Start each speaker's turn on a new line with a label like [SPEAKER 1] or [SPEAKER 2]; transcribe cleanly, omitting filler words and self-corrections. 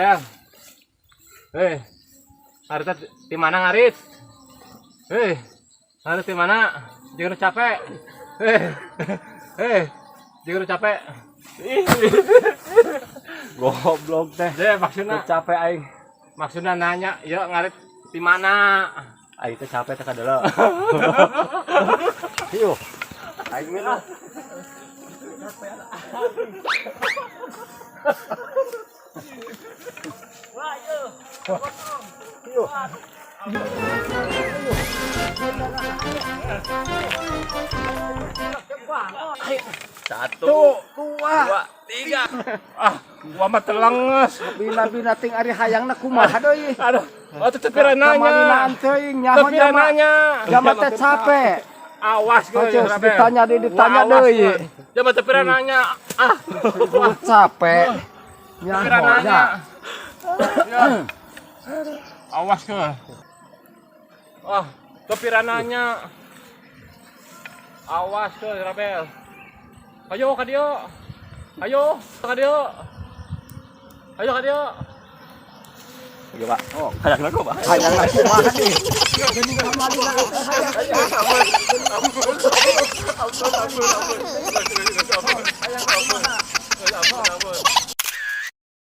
[SPEAKER 1] Rabel. Harita di mana ngarit? Harita di mana? Jangan capek. Jangan capek.
[SPEAKER 2] Goblok teh.
[SPEAKER 1] Maksudnya
[SPEAKER 2] Capek aing.
[SPEAKER 1] Maksudnya nanya, yuk ngarit di mana?
[SPEAKER 2] Aing teh capek teh kadala. Yuk. Aing mah. Wah, yuk. Yuk. Satu, dua, tiga.
[SPEAKER 1] Gua mah telenges.
[SPEAKER 2] Bina-bina ting ari hayangna kumaha deui?
[SPEAKER 1] Aduh, teu pira nanya.
[SPEAKER 2] Kamarinaan teuing nyaho
[SPEAKER 1] Pira nanya.
[SPEAKER 2] Jama teh capek.
[SPEAKER 1] Awas gue
[SPEAKER 2] Coos ditanya deui.
[SPEAKER 1] Jama teu pira nanya.
[SPEAKER 2] Capek.
[SPEAKER 1] Pira
[SPEAKER 2] Nyaho
[SPEAKER 1] nanya.
[SPEAKER 2] nya.
[SPEAKER 1] Awas ke. Teu pira nanya. Awas ke Rabel. Ayo ka dieu. Ayo ka dieu. Ayo ka dieu.
[SPEAKER 2] Iya, Pak. Oh, hayangna ku, Pak. Hayangna kumaha nih?
[SPEAKER 1] Ampun.